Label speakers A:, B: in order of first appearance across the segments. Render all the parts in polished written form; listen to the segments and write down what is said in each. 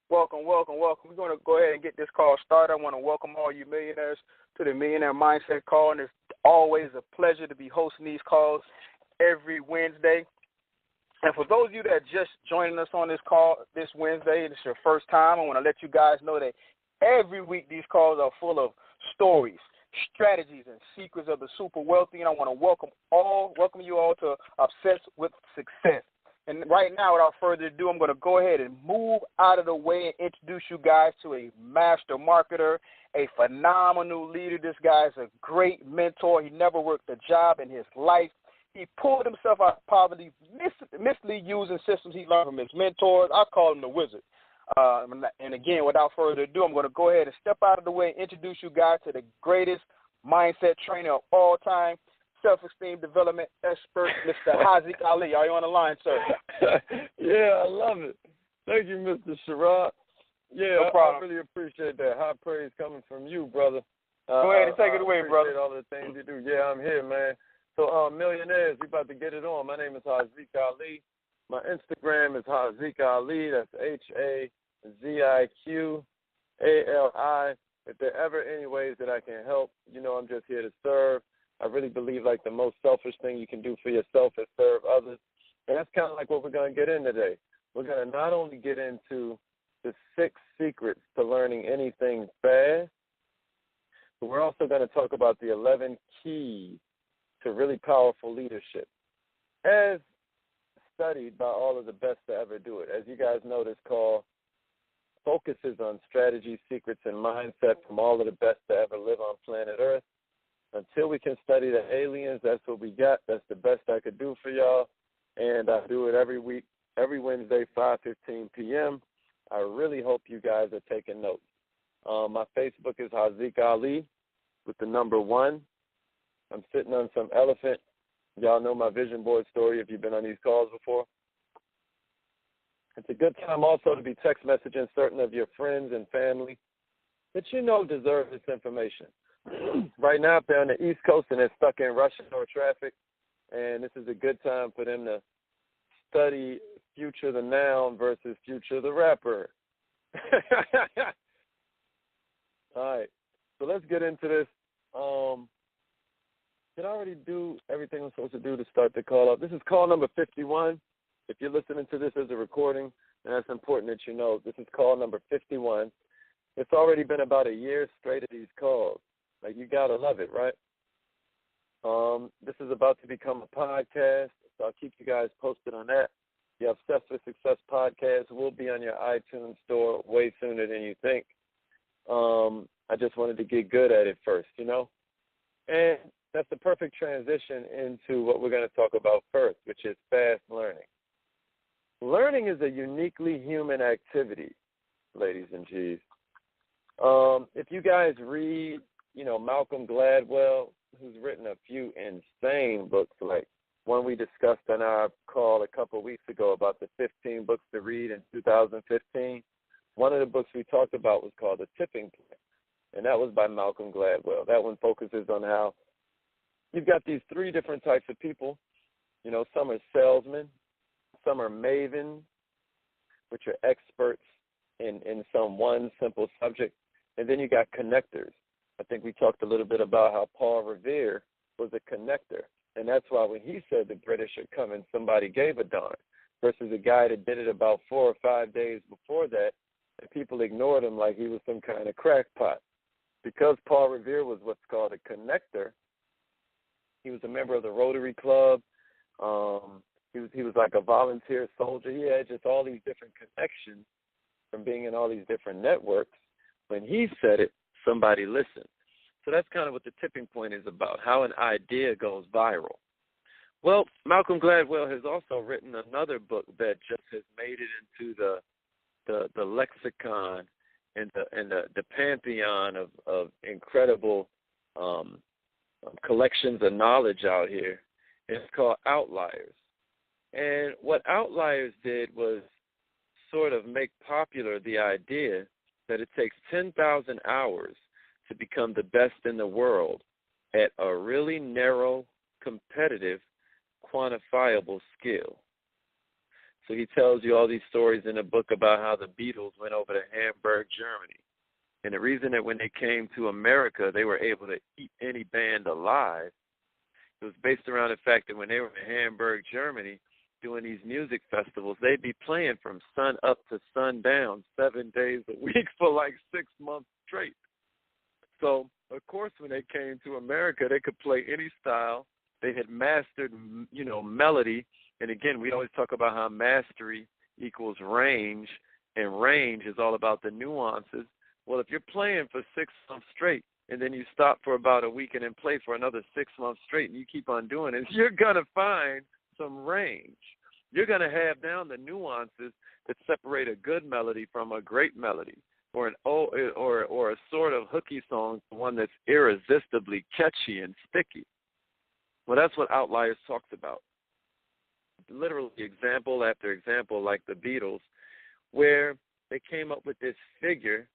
A: Welcome, welcome, welcome. We're going to go ahead and get this call started. I want to welcome all you millionaires to the Millionaire Mindset Call, and it's always a pleasure to be hosting these calls every Wednesday. And for those of you that are just joining us on this call this Wednesday, and it's your first time, I want to let you guys know that every week these calls are full of stories, strategies, and secrets of the super wealthy, and I want to welcome you all to Obsessed with Success. And right now, without further ado, I'm going to go ahead and move out of the way and introduce you guys to a master marketer, a phenomenal leader. This guy is a great mentor. He never worked a job in his life. He pulled himself out of poverty, mostly using systems he learned from his mentors. I call him the wizard. And again, without further ado, I'm going to go ahead and step out of the way and introduce you guys to the greatest mindset trainer of all time, self-esteem development expert, Mr. Haziq Ali. Are you on the line, sir?
B: Yeah, I love it. Thank you, Mr. Sherrod. Yeah,
A: No problem.
B: I really appreciate that. High praise coming from you, brother.
A: Go ahead and take it away, brother.
B: I appreciate all the things you do. Yeah, I'm here, man. So, Millionaires, we about to get it on. My name is Haziq Ali. My Instagram is Haziq Ali. That's HAZIQALI. If there are ever any ways that I can help, you know I'm just here to serve. I really believe like the most selfish thing you can do for yourself is serve others. And that's kind of like what we're going to get in today. We're going to not only get into the 6 secrets to learning anything fast, but we're also going to talk about the 11 keys to really powerful leadership, as studied by all of the best to ever do it. As you guys know, this call focuses on strategy, secrets, and mindset from all of the best to ever live on planet Earth. Until we can study the aliens, that's what we got. That's the best I could do for y'all. And I do it every week, every Wednesday, 5:15 p.m. I really hope you guys are taking notes. My Facebook is Haziq Ali with the number 1. I'm sitting on some elephant. Y'all know my vision board story if you've been on these calls before. It's a good time also to be text messaging certain of your friends and family that you know deserve this information. Right now, if they're on the East Coast and they're stuck in rush hour traffic, and this is a good time for them to study Future the Noun versus Future the Rapper. All right, so let's get into this. Did I already do everything I'm supposed to do to start the call off? This is call number 51. If you're listening to this as a recording, and that's important that you know, this is call number 51. It's already been about a year straight of these calls. Like, you got to love it, right? This is about to become a podcast, so I'll keep you guys posted on that. The Obsessed with Success podcast will be on your iTunes store way sooner than you think. I just wanted to get good at it first, you know? And that's the perfect transition into what we're going to talk about first, which is fast learning. Learning is a uniquely human activity, ladies and G's. If you guys read, you know, Malcolm Gladwell, who's written a few insane books, like one we discussed on our call a couple of weeks ago about the 15 books to read in 2015. One of the books we talked about was called The Tipping Point, and that was by Malcolm Gladwell. That one focuses on how you've got these 3 different types of people. You know, some are salesmen, some are mavens, which are experts in some one simple subject, and then you got connectors. I think we talked a little bit about how Paul Revere was a connector, and that's why when he said the British are coming, somebody gave a darn, versus a guy that did it about 4 or 5 days before that, and people ignored him like he was some kind of crackpot. Because Paul Revere was what's called a connector, he was a member of the Rotary Club. He was like a volunteer soldier. He had just all these different connections from being in all these different networks. When he said it, somebody listened. So that's kind of what the tipping point is about, how an idea goes viral. Well, Malcolm Gladwell has also written another book that just has made it into the lexicon and the pantheon of incredible collections of knowledge out here. It's called Outliers. And what Outliers did was sort of make popular the idea that it takes 10,000 hours to become the best in the world at a really narrow, competitive, quantifiable skill. So he tells you all these stories in a book about how the Beatles went over to Hamburg, Germany. And the reason that when they came to America, they were able to eat any band alive, it was based around the fact that when they were in Hamburg, Germany, doing these music festivals, they'd be playing from sun up to sundown 7 days a week for like 6 months straight. So, of course, when they came to America, they could play any style. They had mastered, melody. And again, we always talk about how mastery equals range, and range is all about the nuances. Well, if you're playing for 6 months straight, and then you stop for about a week and then play for another 6 months straight, and you keep on doing it, you're going to find some range. You're going to have down the nuances that separate a good melody from a great melody, or a sort of hooky song, one that's irresistibly catchy and sticky. Well, that's what Outliers talks about. Literally example after example, like the Beatles, where they came up with this figure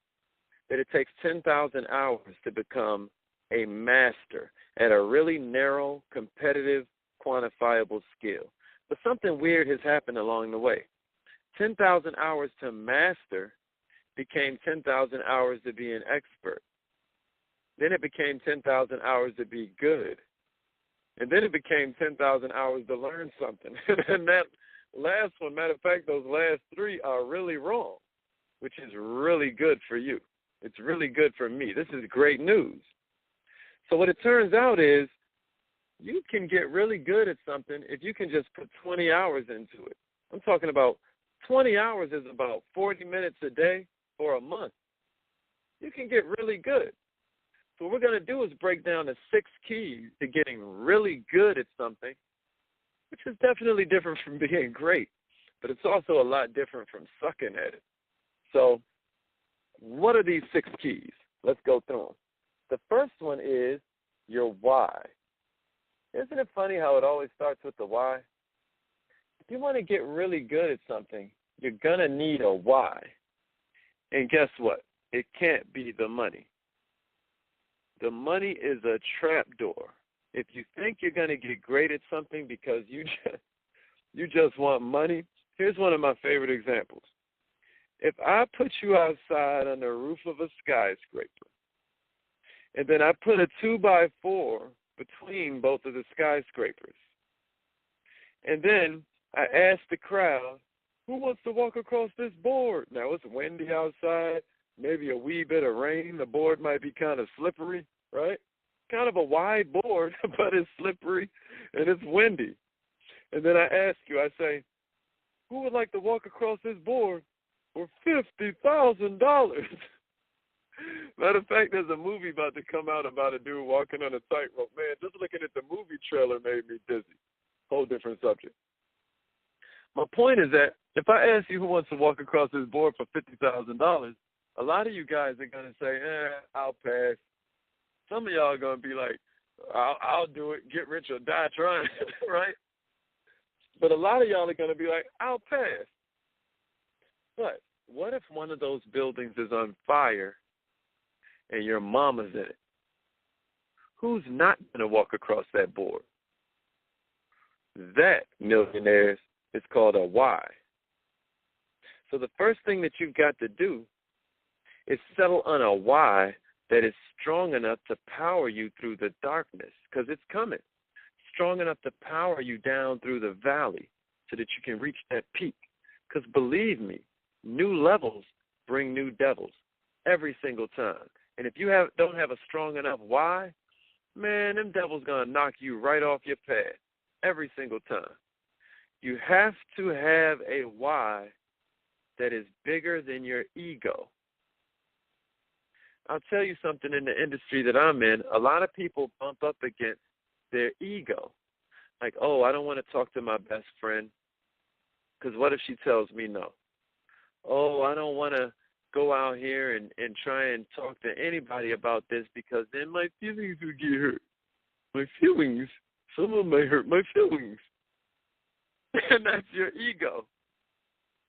B: that it takes 10,000 hours to become a master at a really narrow, competitive, quantifiable skill. But something weird has happened along the way. 10,000 hours to master became 10,000 hours to be an expert. Then it became 10,000 hours to be good. And then it became 10,000 hours to learn something. And that last one, matter of fact, those last three are really wrong, which is really good for you. It's really good for me. This is great news. So what it turns out is you can get really good at something if you can just put 20 hours into it. I'm talking about 20 hours is about 40 minutes a day for a month. You can get really good. So what we're going to do is break down the 6 keys to getting really good at something, which is definitely different from being great, but it's also a lot different from sucking at it. So what are these 6 keys? Let's go through them. The first one is your why. Isn't it funny how it always starts with the why? If you want to get really good at something, you're going to need a why. And guess what? It can't be the money. The money is a trapdoor. If you think you're going to get great at something because you just want money, here's one of my favorite examples. If I put you outside on the roof of a skyscraper, and then I put a 2x4 between both of the skyscrapers, and then I ask the crowd, who wants to walk across this board? Now, it's windy outside, maybe a wee bit of rain. The board might be kind of slippery, right? Kind of a wide board, but it's slippery and it's windy. And then I ask you, I say, who would like to walk across this board for $50,000? Matter of fact, there's a movie about to come out about a dude walking on a tightrope. Man, just looking at the movie trailer made me dizzy. Whole different subject. My point is that if I ask you who wants to walk across this board for $50,000, a lot of you guys are going to say, I'll pass. Some of y'all are going to be like, I'll do it, get rich or die trying, right? But a lot of y'all are going to be like, I'll pass. But what if one of those buildings is on fire and your mama's in it? Who's not going to walk across that board? That, millionaires, is called a why. So the first thing that you've got to do is settle on a why that is strong enough to power you through the darkness, because it's coming. Strong enough to power you down through the valley so that you can reach that peak. Because believe me, new levels bring new devils every single time. And if you don't have a strong enough why, man, them devils going to knock you right off your path every single time. You have to have a why that is bigger than your ego. I'll tell you something, in the industry that I'm in, a lot of people bump up against their ego. Like, oh, I don't want to talk to my best friend because what if she tells me no? Oh, I don't want to go out here and try and talk to anybody about this because then my feelings will get hurt. My feelings, someone may hurt my feelings. And that's your ego.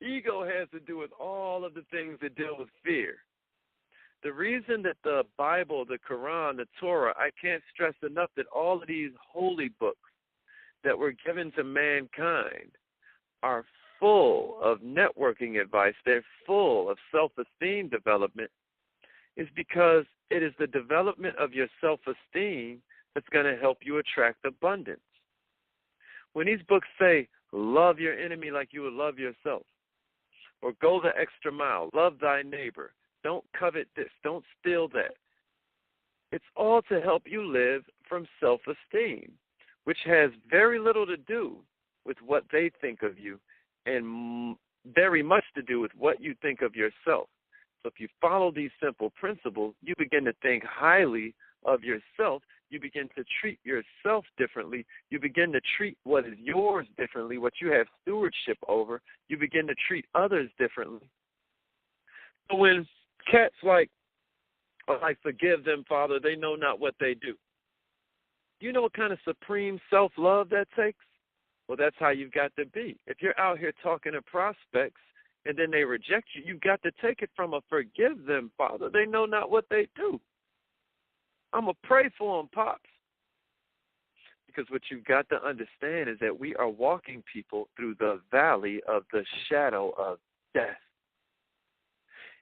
B: Ego has to do with all of the things that deal with fear. The reason that the Bible, the Quran, the Torah, I can't stress enough that all of these holy books that were given to mankind are full of networking advice, they're full of self-esteem development, is because it is the development of your self-esteem that's going to help you attract abundance. When these books say, love your enemy like you would love yourself, or go the extra mile, love thy neighbor, don't covet this, don't steal that, it's all to help you live from self-esteem, which has very little to do with what they think of you and very much to do with what you think of yourself. So if you follow these simple principles, you begin to think highly of yourself. You begin to treat yourself differently. You begin to treat what is yours differently, what you have stewardship over. You begin to treat others differently. So when cats like, forgive them, Father, they know not what they do. Do you know what kind of supreme self-love that takes? Well, that's how you've got to be. If you're out here talking to prospects and then they reject you, you've got to take it from a forgive them, Father. They know not what they do. I'm going to pray for them, Pops. Because what you've got to understand is that we are walking people through the valley of the shadow of death.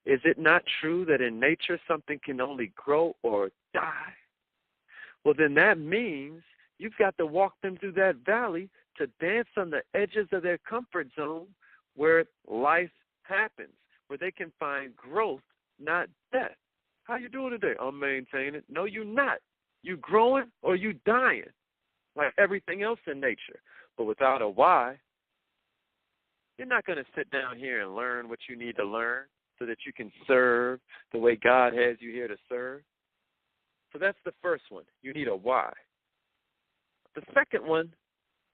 B: Is it not true that in nature something can only grow or die? Well, then that means you've got to walk them through that valley to dance on the edges of their comfort zone where life happens, where they can find growth, not death. How you doing today? I'm maintaining. No, you're not. You growing or you dying, like everything else in nature. But without a why, you're not going to sit down here and learn what you need to learn so that you can serve the way God has you here to serve. So that's the first one. You need a why. The second one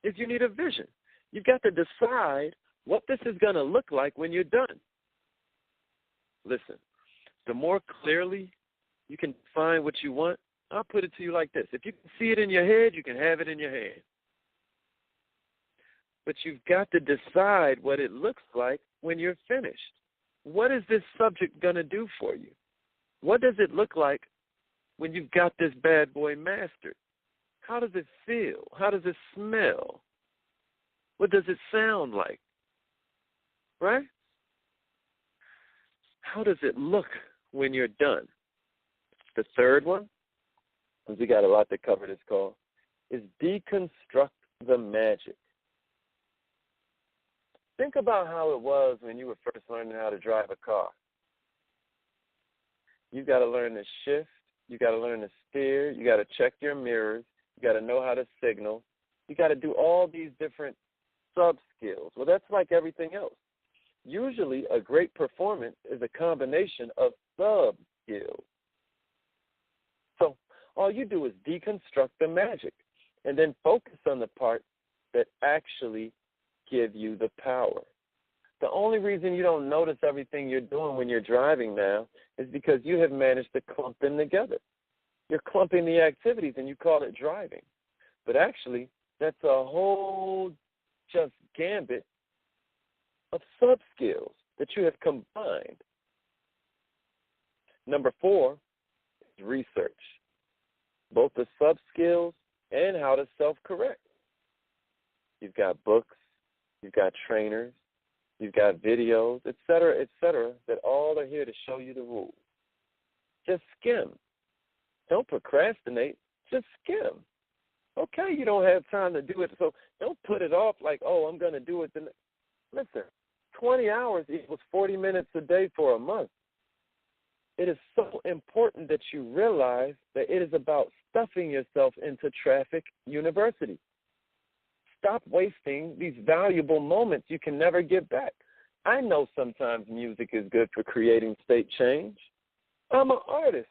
B: is you need a vision. You've got to decide what this is going to look like when you're done. Listen, the more clearly you can define what you want, I'll put it to you like this. If you can see it in your head, you can have it in your hand. But you've got to decide what it looks like when you're finished. What is this subject going to do for you? What does it look like when you've got this bad boy mastered? How does it feel? How does it smell? What does it sound like? Right? How does it look when you're done? The third one, because we got a lot to cover this call, is deconstruct the magic. Think about how it was when you were first learning how to drive a car. You've got to learn to shift. You got to learn to steer. You got to check your mirrors. You got to know how to signal. You got to do all these different sub-skills. Well, that's like everything else. Usually, a great performance is a combination of sub-skills. So all you do is deconstruct the magic and then focus on the parts that actually give you the power. The only reason you don't notice everything you're doing when you're driving now is because you have managed to clump them together. You're clumping the activities and you call it driving. But actually, that's a whole just gambit of sub-skills that you have combined. Number 4 is research, both the sub-skills and how to self-correct. You've got books, you've got trainers, you've got videos, et cetera, that all are here to show you the rules. Just skim. Don't procrastinate. Just skim. Okay, you don't have time to do it, so don't put it off like, oh, I'm going to do it. Listen, 20 hours equals 40 minutes a day for a month. It is so important that you realize that it is about stuffing yourself into Traffic University. Stop wasting these valuable moments you can never get back. I know sometimes music is good for creating state change. I'm an artist.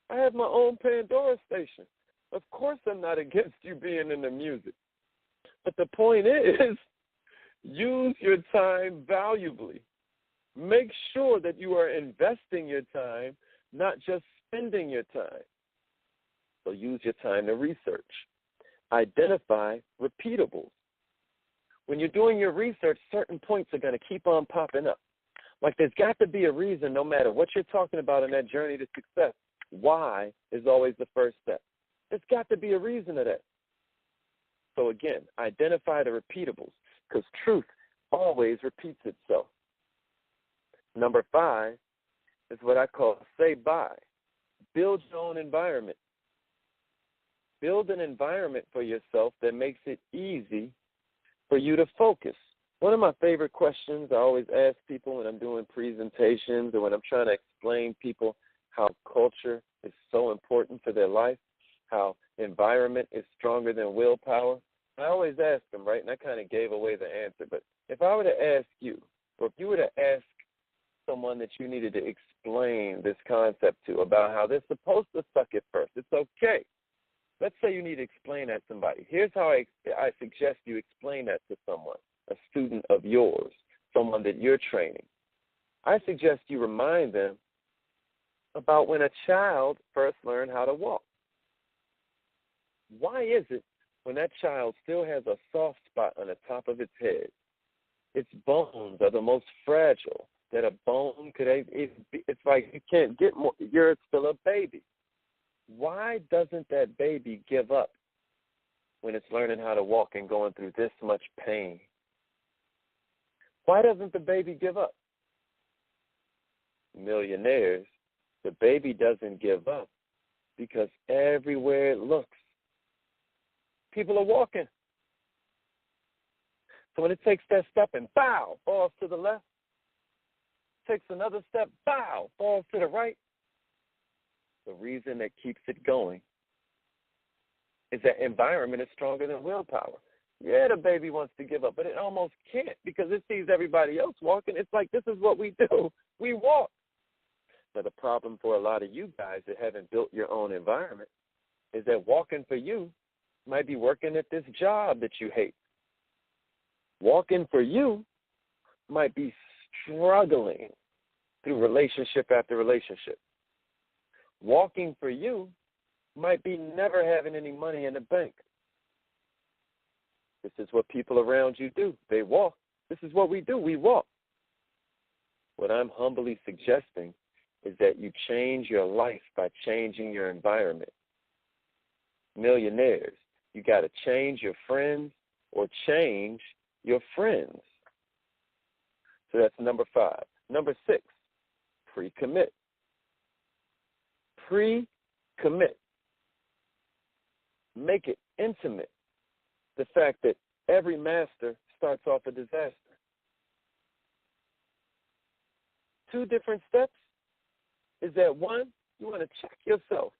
B: I have my own Pandora station. Of course I'm not against you being in the music. But the point is, use your time valuably. Make sure that you are investing your time, not just spending your time. So use your time to research. Identify repeatables. When you're doing your research, certain points are going to keep on popping up. Like there's got to be a reason, no matter what you're talking about in that journey to success. Why is always the first step. There's got to be a reason to that. So again, identify the repeatables, because truth always repeats itself. Number 5 is what I call say bye. Build your own environment. Build an environment for yourself that makes it easy for you to focus. One of my favorite questions I always ask people when I'm doing presentations or when I'm trying to explain people how culture is so important for their life, how environment is stronger than willpower. I always ask them, right, and I kind of gave away the answer, but if I were to ask you, or if you were to ask someone that you needed to explain this concept to about how they're supposed to suck it first, it's okay. Let's say you need to explain that to somebody. Here's how I suggest you explain that to someone, a student of yours, someone that you're training. I suggest you remind them about when a child first learned how to walk. Why is it when that child still has a soft spot on the top of its head, its bones are the most fragile that a bone could, it's like you can't get more, you're still a baby. Why doesn't that baby give up when it's learning how to walk and going through this much pain? Why doesn't the baby give up? Millionaires, the baby doesn't give up because everywhere it looks, people are walking. So when it takes that step and bow, falls to the left, takes another step, bow, falls to the right, the reason that keeps it going is that environment is stronger than willpower. Yeah, the baby wants to give up, but it almost can't because it sees everybody else walking. It's like, this is what we do. We walk. Now, the problem for a lot of you guys that haven't built your own environment is that walking for you might be working at this job that you hate. Walking for you might be struggling through relationship after relationship. Walking for you might be never having any money in the bank. This is what people around you do. They walk. This is what we do. We walk. What I'm humbly suggesting is that you change your life by changing your environment. Millionaires, you got to change your friends or change your friends. So that's number 5. Number 6, pre-commit. Pre-commit. Make it intimate. The fact that every master starts off a disaster. 2 different steps is that 1, you want to check yourself.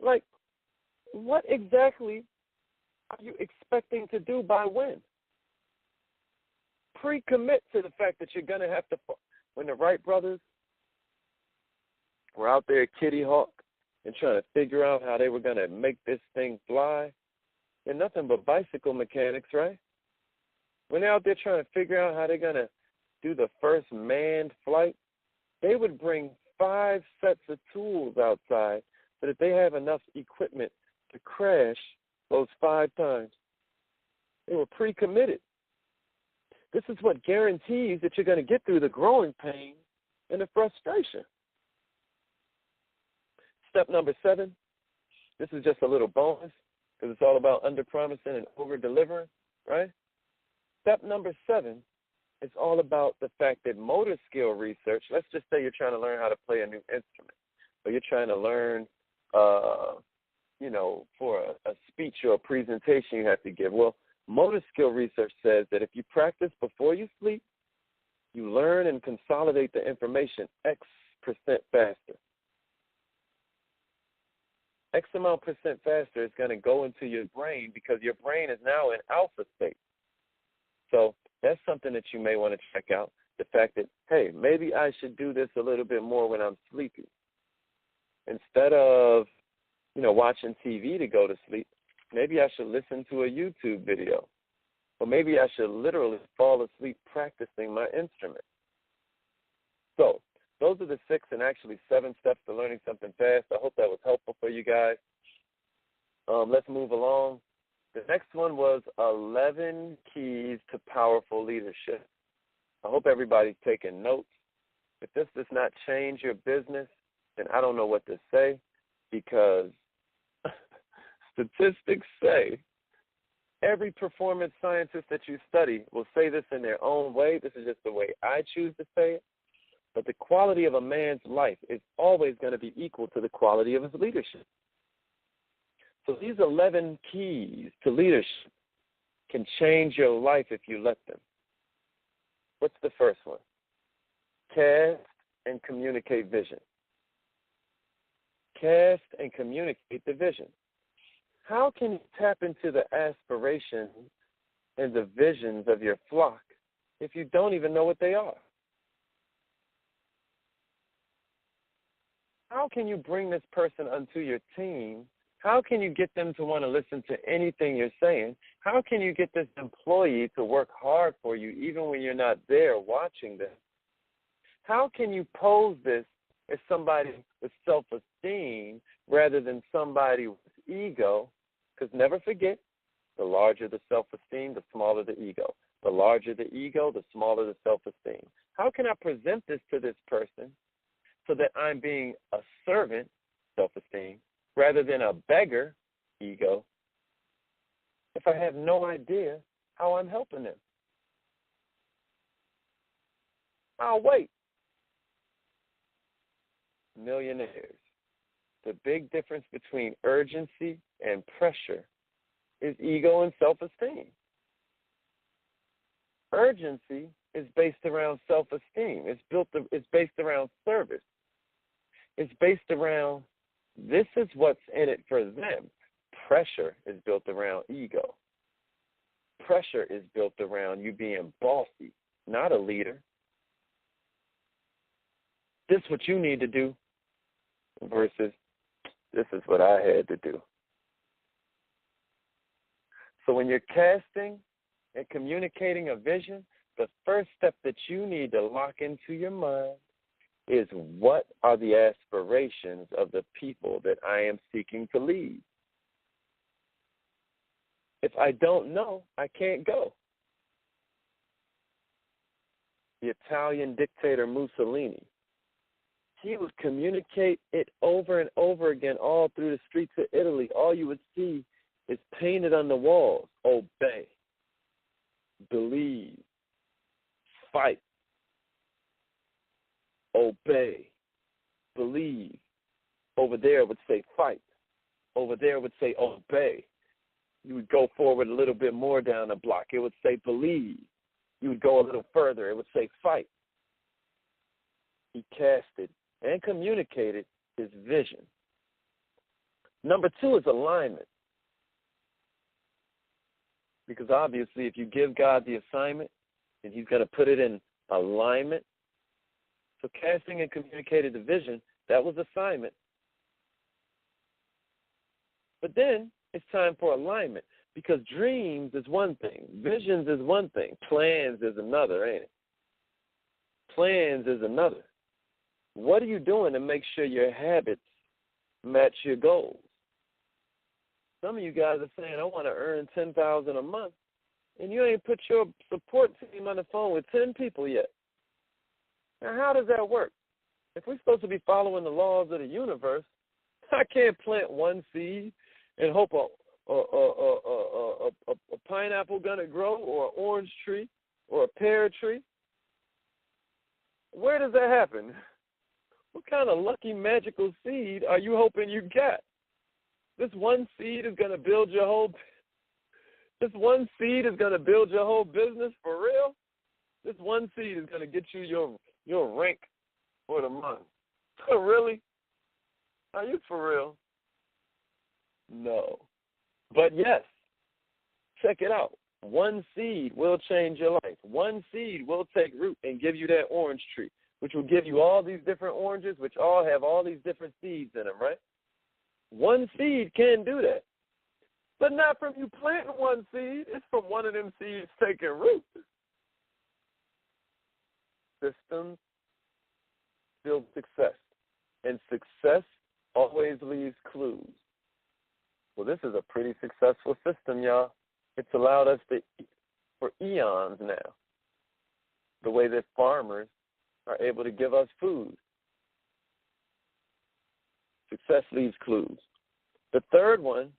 B: Like, what exactly are you expecting to do by when? Pre-commit to the fact that you're going to have to, when the Wright brothers were out there at Kitty Hawk and trying to figure out how they were going to make this thing fly, they're nothing but bicycle mechanics, right? When they're out there trying to figure out how they're going to do the first manned flight, they would bring 5 sets of tools outside so that they have enough equipment to crash those 5 times. They were pre-committed. This is what guarantees that you're going to get through the growing pain and the frustration. Step number 7, this is just a little bonus because it's all about under-promising and over-delivering, right? Step number 7 is all about the fact that motor skill research, let's just say you're trying to learn how to play a new instrument, or you're trying to learn, for a speech or a presentation you have to give. Well, motor skill research says that if you practice before you sleep, you learn and consolidate the information X% faster. X amount percent faster is going to go into your brain because your brain is now in alpha state. So that's something that you may want to check out, the fact that, hey, maybe I should do this a little bit more when I'm sleepy. Instead of, watching TV to go to sleep, maybe I should listen to a YouTube video. Or maybe I should literally fall asleep practicing my instrument. So those are the 6 and actually 7 steps to learning something fast. I hope that was helpful for you guys. Let's move along. The next one was 11 keys to powerful leadership. I hope everybody's taking notes. If this does not change your business, then I don't know what to say, because statistics say Every performance scientist that you study will say this in their own way. This is just the way I choose to say it. But the quality of a man's life is always going to be equal to the quality of his leadership. So these 11 keys to leadership can change your life if you let them. What's the first one? Cast and communicate vision. Cast and communicate the vision. How can you tap into the aspirations and the visions of your flock if you don't even know what they are? How can you bring this person onto your team? How can you get them to want to listen to anything you're saying? How can you get this employee to work hard for you even when you're not there watching them? How can you pose this as somebody with self-esteem rather than somebody with ego? Because never forget, the larger the self-esteem, the smaller the ego. The larger the ego, the smaller the self-esteem. How can I present this to this person so that I'm being a servant, self-esteem, rather than a beggar, ego, if I have no idea how I'm helping them? I'll wait. Millionaires. The big difference between urgency and pressure is ego and self-esteem. Urgency is based around self-esteem. It's based around service. It's based around this is what's in it for them. Pressure is built around ego. Pressure is built around you being bossy, not a leader. This is what you need to do versus this is what I had to do. So when you're casting and communicating a vision, the first step that you need to lock into your mind is what are the aspirations of the people that I am seeking to lead? If I don't know, I can't go. The Italian dictator Mussolini, he would communicate it over and over again all through the streets of Italy. All you would see is painted on the walls: obey, believe, fight. Obey, believe. Over there it would say fight. Over there it would say obey. You would go forward a little bit more down the block. It would say believe. You would go a little further. It would say fight. He casted and communicated his vision. Number 2 is alignment. Because obviously if you give God the assignment, then he's going to put it in alignment. So casting and communicated the vision, that was assignment. But then it's time for alignment, because dreams is one thing, visions is one thing, plans is another, ain't it? Plans is another. What are you doing to make sure your habits match your goals? Some of you guys are saying, I want to earn $10,000 a month, and you ain't put your support team on the phone with 10 people yet. Now, how does that work? If we're supposed to be following the laws of the universe, I can't plant one seed and hope a pineapple gonna grow, or an orange tree, or a pear tree. Where does that happen? What kind of lucky magical seed are you hoping you get? This one seed is gonna build your whole. This one seed is gonna build your whole business for real. This one seed is gonna get you your rank for the month. Really? Are you for real? No. But yes, check it out. One seed will change your life. One seed will take root and give you that orange tree, which will give you all these different oranges, which all have all these different seeds in them, right? One seed can do that. But not from you planting one seed. It's from one of them seeds taking root. Systems build success, and success always leaves clues. Well, this is a pretty successful system, y'all. It's allowed us to eat for eons now, the way that farmers are able to give us food. Success leaves clues. The third one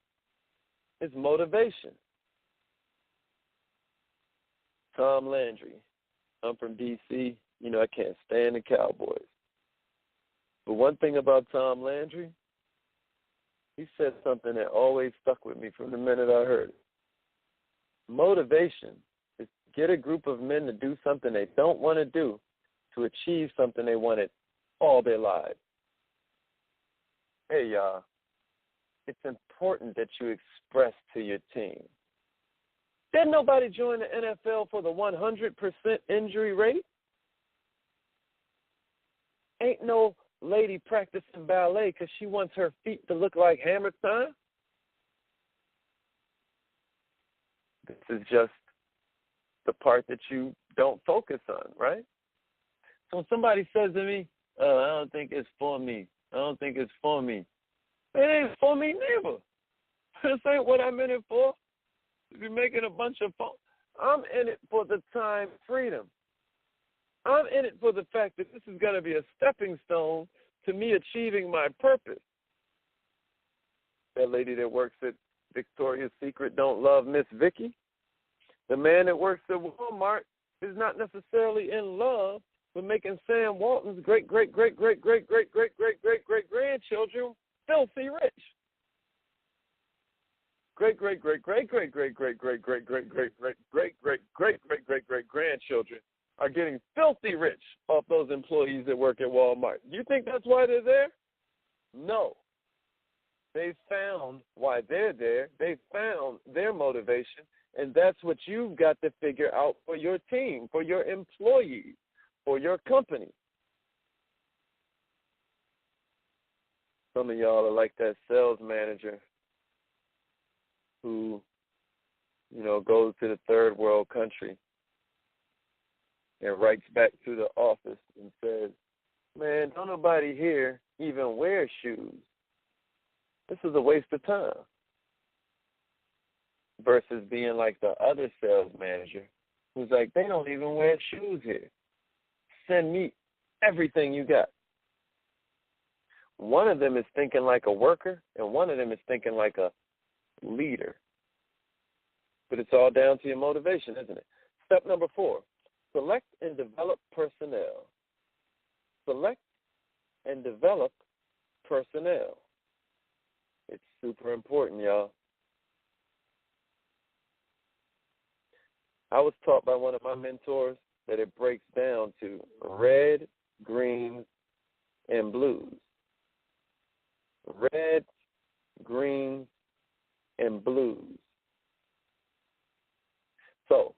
B: is motivation. Tom Landry. I'm from D.C. You know, I can't stand the Cowboys. But one thing about Tom Landry, he said something that always stuck with me from the minute I heard it. Motivation is to get a group of men to do something they don't want to do to achieve something they wanted all their lives. Hey, y'all, it's important that you express to your team. Didn't nobody join the NFL for the 100% injury rate? Ain't no lady practicing ballet because she wants her feet to look like hammer time. This is just the part that you don't focus on, right? So when somebody says to me, oh, I don't think it's for me. I don't think it's for me. It ain't for me neither. This ain't what I'm in it for. To be making a bunch of fun. I'm in it for the time freedom. I'm in it for the fact that this is going to be a stepping stone to me achieving my purpose. That lady that works at Victoria's Secret don't love Miss Vicky. The man that works at Walmart is not necessarily in love with making Sam Walton's great-great-great-great-great-great-great-great-great-great-grandchildren filthy rich. Great-great-great-great-great-great-great-great-great-great-great-great-great-great-great-great-grandchildren are getting filthy rich off those employees that work at Walmart. You think that's why they're there? No. They found why they're there. They found their motivation, and that's what you've got to figure out for your team, for your employees, for your company. Some of y'all are like that sales manager who, you know, goes to the third world country and writes back to the office and says, man, don't nobody here even wear shoes. This is a waste of time. Versus being like the other sales manager who's like, they don't even wear shoes here. Send me everything you got. One of them is thinking like a worker, and one of them is thinking like a leader. But it's all down to your motivation, isn't it? Step number 4, select and develop personnel. Select and develop personnel. It's super important, y'all. I was taught by one of my mentors that it breaks down to red, greens, and blues. Red, green, and blues. So,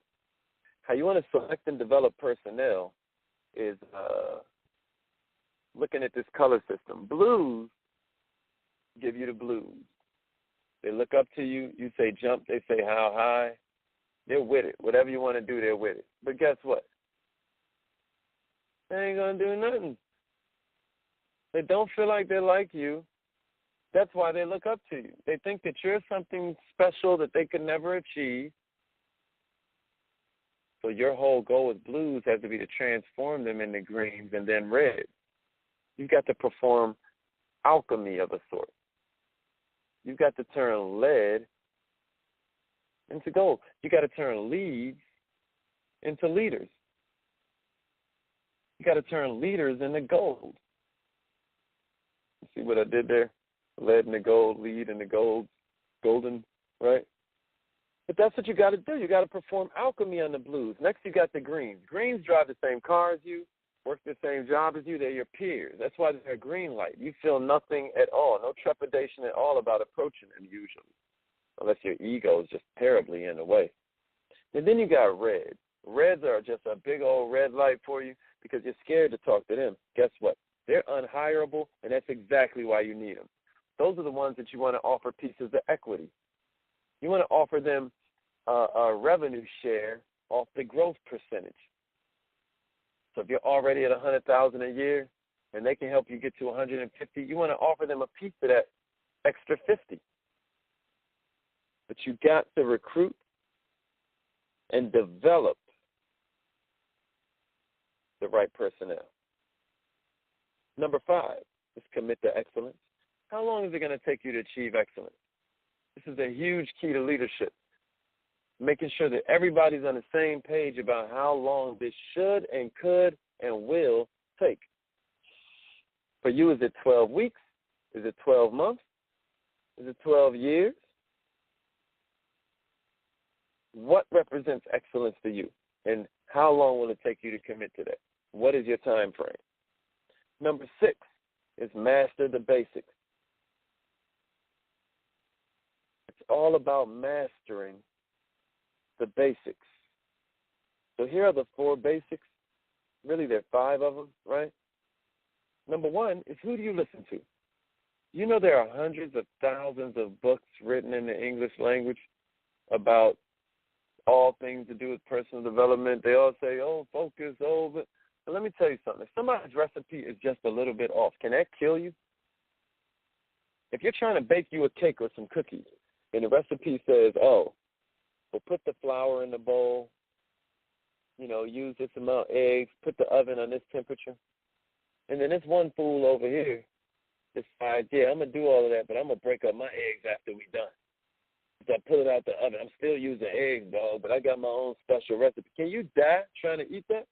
B: how you want to select and develop personnel is looking at this color system. Blues give you the blues. They look up to you. You say jump. They say how high. They're with it. Whatever you want to do, they're with it. But guess what? They ain't going to do nothing. They don't feel like they like you. That's why they look up to you. They think that you're something special that they could never achieve. So your whole goal with blues has to be to transform them into greens and then red. You've got to perform alchemy of a sort. You've got to turn lead into gold. You got to turn leads into leaders. You got to turn leaders into gold. You see what I did there? Lead into gold, lead into gold, golden, right? But that's what you got to do. You got to perform alchemy on the blues. Next, you got the greens. Greens drive the same car as you, work the same job as you. They're your peers. That's why they're a green light. You feel nothing at all, no trepidation at all about approaching them usually, unless your ego is just terribly in the way. And then you got reds. Reds are just a big old red light for you because you're scared to talk to them. Guess what? They're unhireable, and that's exactly why you need them. Those are the ones that you want to offer pieces of equity. You want to offer them a revenue share off the growth percentage. So if you're already at $100,000 a year and they can help you get to 150, you want to offer them a piece of that extra 50. But you got to recruit and develop the right personnel. Number 5 is commit to excellence. How long is it going to take you to achieve excellence? This is a huge key to leadership. making sure that everybody's on the same page about how long this should and could and will take. For you, is it 12 weeks? Is it 12 months? Is it 12 years? What represents excellence to you? And how long will it take you to commit to that? What is your time frame? Number 6 is master the basics. It's all about mastering the basics. So here are the 4 basics. Really, there are 5 of them, right? Number 1 is, who do you listen to? You know there are hundreds of thousands of books written in the English language about all things to do with personal development. They all say, oh, focus, oh, but let me tell you something. If somebody's recipe is just a little bit off, can that kill you? If you're trying to bake you a cake or some cookies, and the recipe says, oh, well, put the flour in the bowl, use this amount of eggs, put the oven on this temperature, and then this one fool over here decides, yeah, I'm going to do all of that, but I'm going to break up my eggs after we're done. So I pull it out the oven. I'm still using eggs, dog, but I got my own special recipe. Can you die trying to eat that?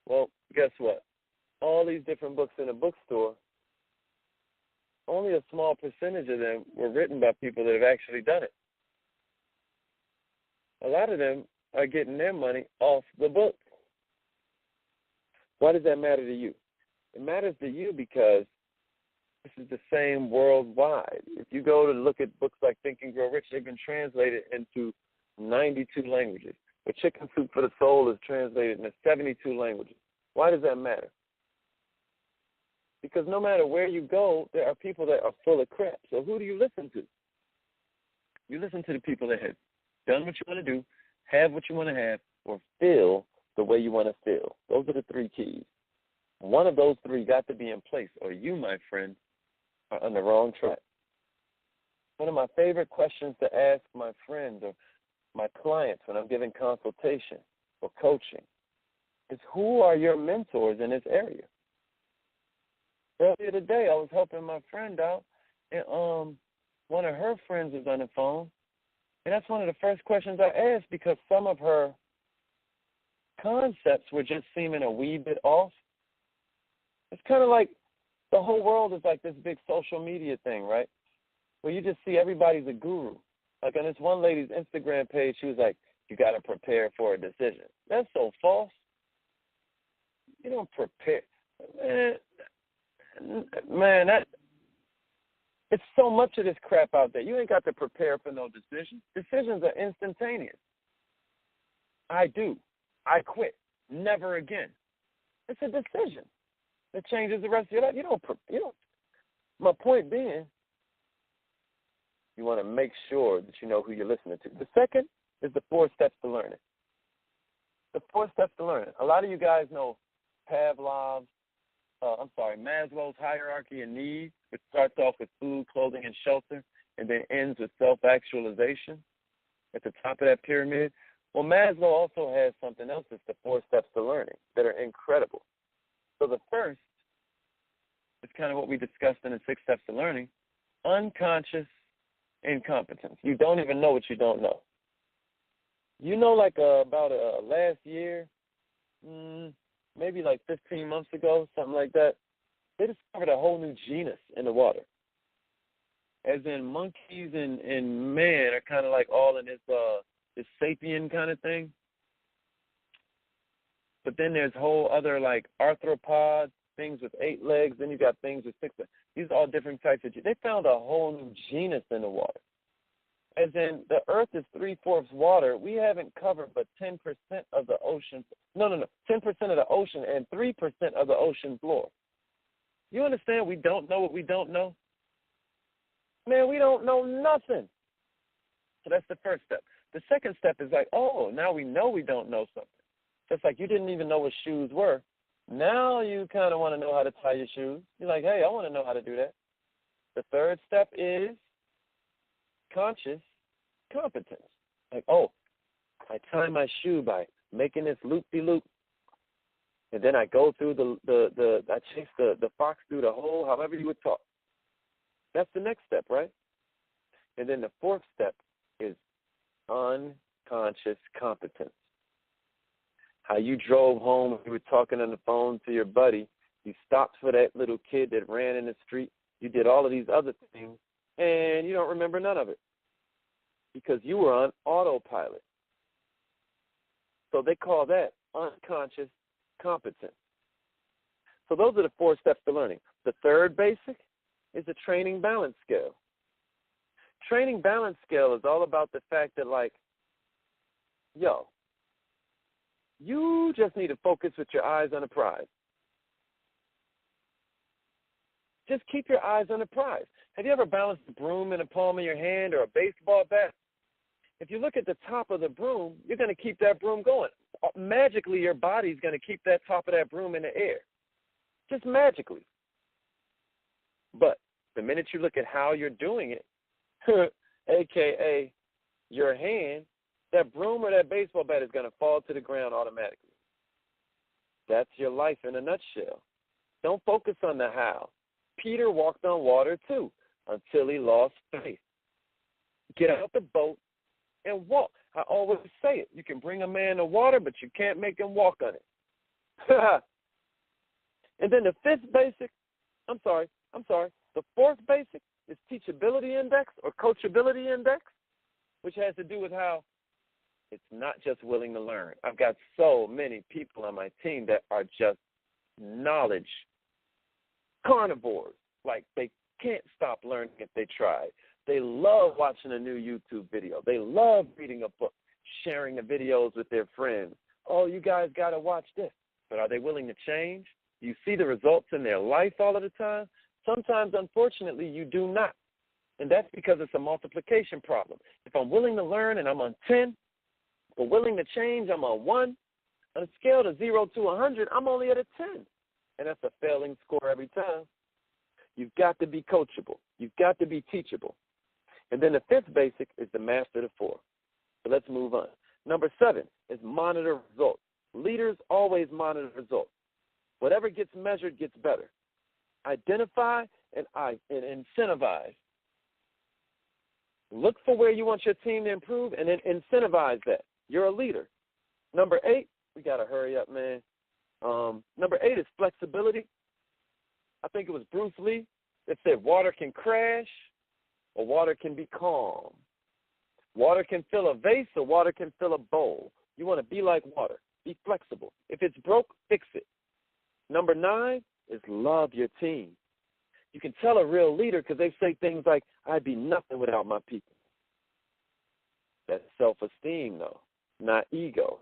B: Well, guess what? All these different books in a bookstore, only a small percentage of them were written by people that have actually done it. A lot of them are getting their money off the book. Why does that matter to you? It matters to you because this is the same worldwide. If you go to look at books like Think and Grow Rich, they've been translated into 92 languages. The Chicken Soup for the Soul is translated into 72 languages. Why does that matter? Because no matter where you go, there are people that are full of crap. So who do you listen to? You listen to the people that have done what you want to do, have what you want to have, or feel the way you want to feel. Those are the 3 keys. One of those 3 got to be in place, or you, my friend, are on the wrong track. One of my favorite questions to ask my friends or my clients when I'm giving consultation or coaching is, who are your mentors in this area? Earlier today, I was helping my friend out, and one of her friends was on the phone, and that's one of the first questions I asked, because some of her concepts were just seeming a wee bit off. It's kind of like the whole world is like this big social media thing, right? Where you just see everybody's a guru. Like on this one lady's Instagram page, she was like, you got to prepare for a decision. That's so false. You don't prepare. Man, it's so much of this crap out there. You ain't got to prepare for no decision. Decisions are instantaneous. I do. I quit. Never again. It's a decision. It changes the rest of your life. You don't. My point being, you want to make sure that you know who you're listening to. The second is the 4 steps to learning. The 4 steps to learning. A lot of you guys know Maslow's hierarchy of needs, which starts off with food, clothing, and shelter, and then ends with self-actualization at the top of that pyramid. Well, Maslow also has something else. It's the 4 steps to learning that are incredible. So the first is kind of what we discussed in the 6 steps to learning, unconscious incompetence. You don't even know what you don't know. You know, like about last year, maybe like 15 months ago, something like that, they discovered a whole new genus in the water. As in monkeys and man are kind of like all in this sapien kind of thing. But then there's whole other like arthropods, things with 8 legs. Then you got things with 6 legs. These are all different types of. They found a whole new genus in the water. As in, the Earth is 3/4 water. We haven't covered but 10% of the ocean. No. 10% of the ocean and 3% of the ocean floor. You understand? We don't know what we don't know. Man, we don't know nothing. So that's the first step. The second step is like, oh, now we know we don't know something. Just like you didn't even know what shoes were. Now you kind of want to know how to tie your shoes. You're like, hey, I want to know how to do that. The third step is conscious competence. Like, oh, I tie my shoe by making this loop-de-loop. And then I go through I chase the fox through the hole, however you would talk. That's the next step, right? And then the fourth step is unconscious competence. How you drove home, you were talking on the phone to your buddy, you stopped for that little kid that ran in the street, you did all of these other things, and you don't remember none of it because you were on autopilot. So they call that unconscious competence. So those are the 4 steps to learning. The third basic is the training balance scale. Training balance scale is all about the fact that, like, yo, you just need to focus with your eyes on the prize. Just keep your eyes on the prize. Have you ever balanced a broom in the palm of your hand or a baseball bat? If you look at the top of the broom, you're going to keep that broom going. Magically, your body's going to keep that top of that broom in the air. Just magically. But the minute you look at how you're doing it, a.k.a. your hand, that broom or that baseball bat is going to fall to the ground automatically. That's your life in a nutshell. Don't focus on the how. Peter walked on water too until he lost faith. Get out the boat and walk. I always say it. You can bring a man to water, but you can't make him walk on it. And then the fourth basic is teachability index or coachability index, which has to do with how it's not just willing to learn. I've got so many people on my team that are just knowledge carnivores. Like, they can't stop learning if they try. They love watching a new YouTube video. They love reading a book, sharing the videos with their friends. Oh, you guys got to watch this. But are they willing to change? You see the results in their life all of the time? Sometimes, unfortunately, you do not. And that's because it's a multiplication problem. If I'm willing to learn and I'm on 10, but willing to change, I'm on 1. On a scale of 0 to 100, I'm only at a 10. And that's a failing score every time. You've got to be coachable. You've got to be teachable. And then the fifth basic is to master the 4. So let's move on. Number 7 is monitor results. Leaders always monitor results. Whatever gets measured gets better. Identify and incentivize. Look for where you want your team to improve and then incentivize that. You're a leader. Number 8, we got to hurry up, man. Number 8 is flexibility. I think it was Bruce Lee that said water can crash or water can be calm. Water can fill a vase or water can fill a bowl. You want to be like water. Be flexible. If it's broke, fix it. Number 9 is love your team. You can tell a real leader because they say things like, I'd be nothing without my people. That's self-esteem, though, not ego.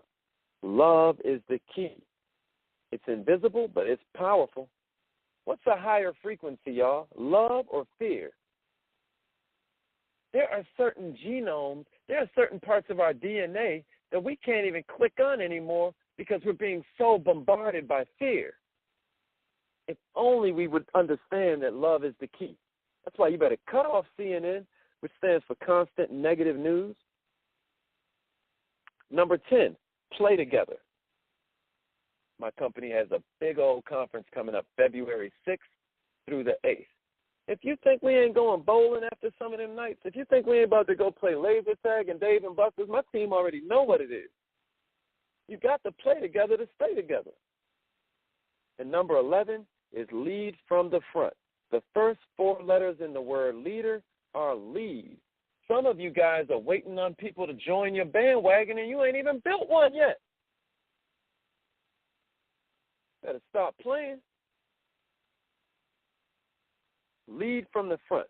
B: Love is the key. It's invisible, but it's powerful. What's a higher frequency, y'all? Love or fear? There are certain genomes, there are certain parts of our DNA that we can't even click on anymore because we're being so bombarded by fear. If only we would understand that love is the key. That's why you better cut off CNN, which stands for constant negative news. Number 10, play together. My company has a big old conference coming up February 6th through the 8th. If you think we ain't going bowling after some of them nights, if you think we ain't about to go play laser tag and Dave and Buster's, my team already know what it is. You got to play together to stay together. And number 11 is lead from the front. The first 4 letters in the word leader are lead. Some of you guys are waiting on people to join your bandwagon and you ain't even built one yet. Better stop playing. Lead from the front.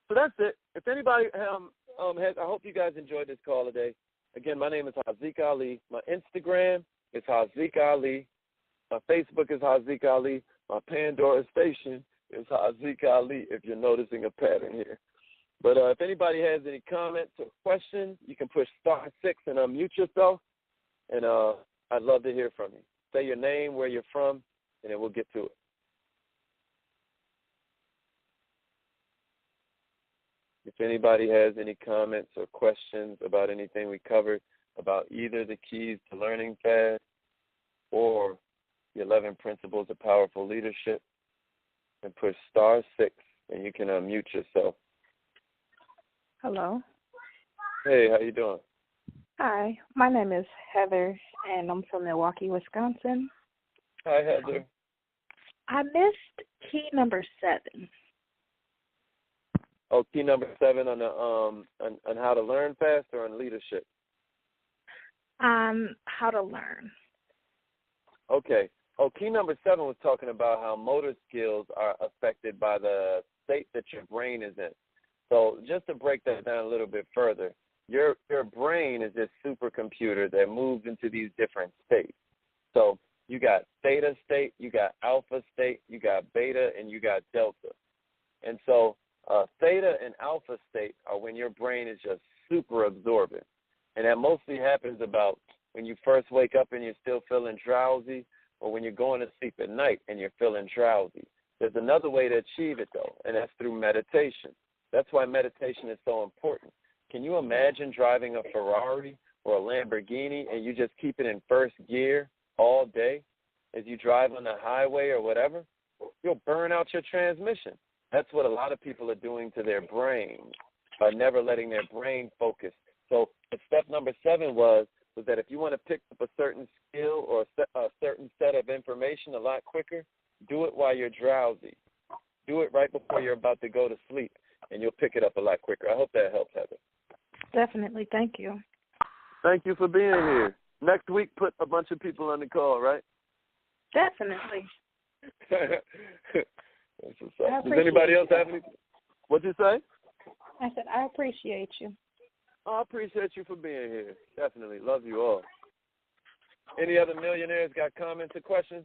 B: So that's it. If anybody has, I hope you guys enjoyed this call today. Again, my name is Haziq Ali. My Instagram is Haziq Ali. My Facebook is Haziq Ali. My Pandora station is Haziq Ali, if you're noticing a pattern here. But if anybody has any comments or questions, you can push *6 and unmute yourself. And I'd love to hear from you. Say your name, where you're from, and then we'll get to it. If anybody has any comments or questions about anything we covered, about either the keys to learning fast or the 11 principles of powerful leadership, then push *6 and you can unmute yourself.
C: Hello.
B: Hey, how you doing?
C: Hi, my name is Heather, and I'm from Milwaukee, Wisconsin.
B: Hi, Heather.
C: I missed key number 7.
B: Oh, key number 7 on the on how to learn fast or on leadership?
C: On how to learn.
B: Okay. Oh, key number 7 was talking about how motor skills are affected by the state that your brain is in. So just to break that down a little bit further, your brain is this supercomputer that moves into these different states. So you got theta state, you got alpha state, you got beta, and you got delta. And so theta and alpha state are when your brain is just super absorbent. And that mostly happens about when you first wake up and you're still feeling drowsy, or when you're going to sleep at night and you're feeling drowsy. There's another way to achieve it, though, and that's through meditation. That's why meditation is so important. Can you imagine driving a Ferrari or a Lamborghini and you just keep it in first gear all day as you drive on the highway or whatever? You'll burn out your transmission. That's what a lot of people are doing to their brains by never letting their brain focus. So step number 7 was that if you want to pick up a certain skill or a certain set of information a lot quicker, do it while you're drowsy. Do it right before you're about to go to sleep, and you'll pick it up a lot quicker. I hope that helps, Heather.
C: Definitely. Thank you.
B: Thank you for being here. Next week, put a bunch of people on the call, right?
C: Definitely.
B: That's what's up. Does anybody else have anything? What'd you say?
C: I said, I appreciate you.
B: Oh, I appreciate you for being here. Definitely. Love you all. Any other millionaires got comments or questions?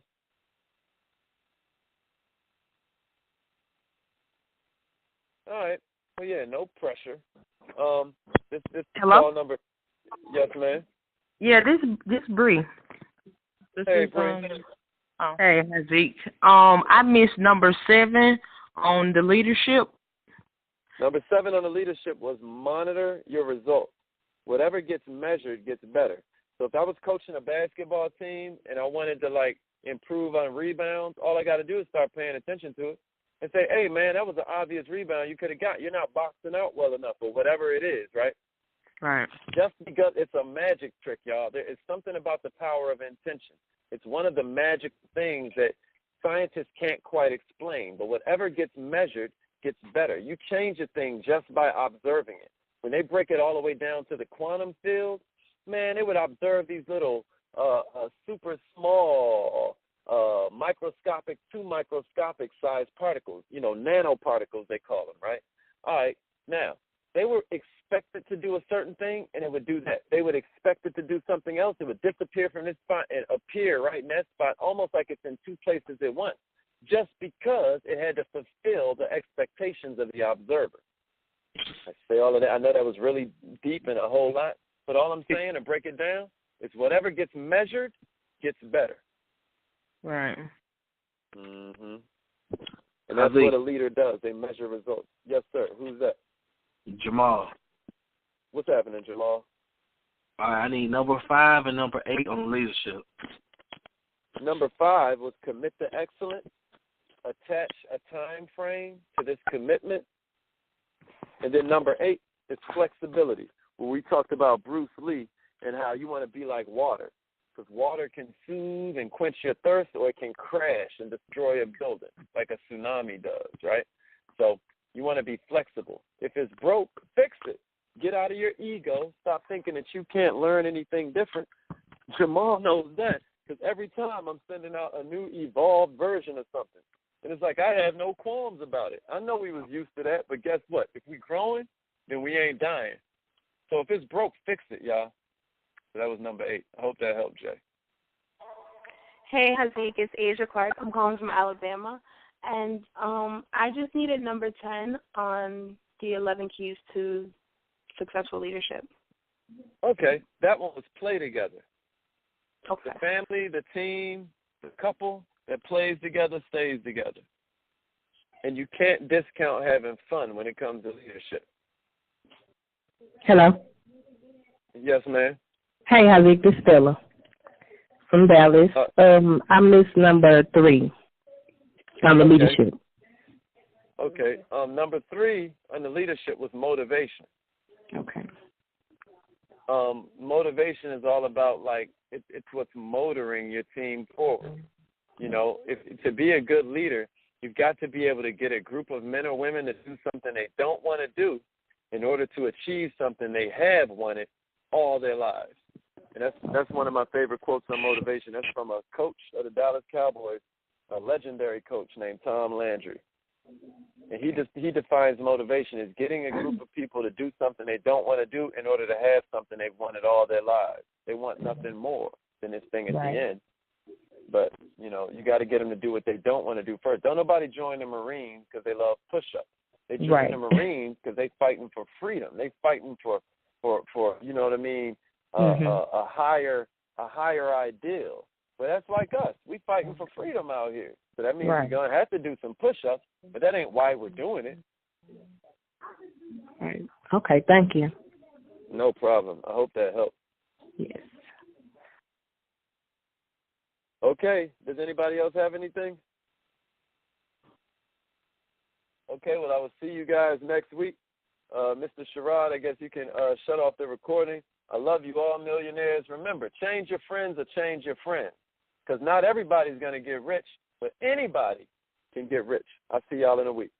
B: All right. Well, yeah, no pressure. This
D: Hello?
B: call number. Yes, ma'am.
D: Yeah, this Bree.
B: Hey, Bree.
D: Hey, Haziq. I missed number 7 on the leadership.
B: Number 7 on the leadership was monitor your results. Whatever gets measured gets better. So if I was coaching a basketball team and I wanted to improve on rebounds, all I got to do is start paying attention to it and say, hey, man, that was an obvious rebound you could have got. You're not boxing out well enough or whatever it is, right?
D: Right.
B: Just because it's a magic trick, y'all. There is something about the power of intention. It's one of the magic things that scientists can't quite explain. But whatever gets measured gets better. You change a thing just by observing it. When they break it all the way down to the quantum field, man, they would observe these little super small microscopic to microscopic size particles, nanoparticles they call them, right? All right, now, they were expected to do a certain thing, and it would do that. They would expect it to do something else. It would disappear from this spot and appear right in that spot, almost like it's in two places at once, just because it had to fulfill the expectations of the observer. I say all of that. I know that was really deep and a whole lot, but all I'm saying, to break it down, is whatever gets measured gets better.
D: Right.
B: Mm-hmm. And that's what a leader does. They measure results. Yes, sir. Who's that?
E: Jamal.
B: What's happening, Jamal?
E: I need number 5 and number 8 on leadership.
B: Number 5 was commit to excellence. Attach a time frame to this commitment. And then number 8 is flexibility, where we talked about Bruce Lee and how you want to be like water, because water can soothe and quench your thirst, or it can crash and destroy a building like a tsunami does, right? So you want to be flexible. If it's broke, fix it. Get out of your ego. Stop thinking that you can't learn anything different. Jamal knows that, because every time I'm sending out a new evolved version of something. And it's like I have no qualms about it. I know we was used to that, but guess what? If we growing, then we ain't dying. So if it's broke, fix it, y'all. So that was number 8. I hope that helped, Jay.
F: Hey, Haziq, it's Asia Clark. I'm calling from Alabama. And I just needed number 10 on the 11 keys to successful leadership.
B: Okay, that one was play together.
F: Okay.
B: The family, the team, the couple that plays together stays together. And you can't discount having fun when it comes to leadership.
D: Hello.
B: Yes, ma'am.
D: Hey, Haziq, this is Stella from Dallas. I missed number 3 on the leadership.
B: Okay. Number 3 on the leadership was motivation.
D: Okay.
B: Motivation is all about, like, it's what's motoring your team forward. You know, to be a good leader, you've got to be able to get a group of men or women to do something they don't want to do in order to achieve something they have wanted all their lives. And that's one of my favorite quotes on motivation. That's from a coach of the Dallas Cowboys, a legendary coach named Tom Landry. And he defines motivation as getting a group of people to do something they don't want to do in order to have something they've wanted all their lives. They want nothing more than this thing at the end. But, you know, you got to get them to do what they don't want to do first. Don't nobody join the Marines because they love push-ups. They join the Marines because they fighting for freedom. They fighting for you know what I mean, a higher ideal. But that's like us. We fighting for freedom out here. So that means you're going to have to do some push-ups, but that ain't why we're doing it.
D: Right. Okay, thank you.
B: No problem. I hope that helped.
D: Yes.
B: Okay. Does anybody else have anything? Okay, well, I will see you guys next week. Mr. Sherrod, I guess you can shut off the recording. I love you all, millionaires. Remember, change your friends or change your friends, because not everybody's going to get rich, but anybody can get rich. I'll see y'all in a week.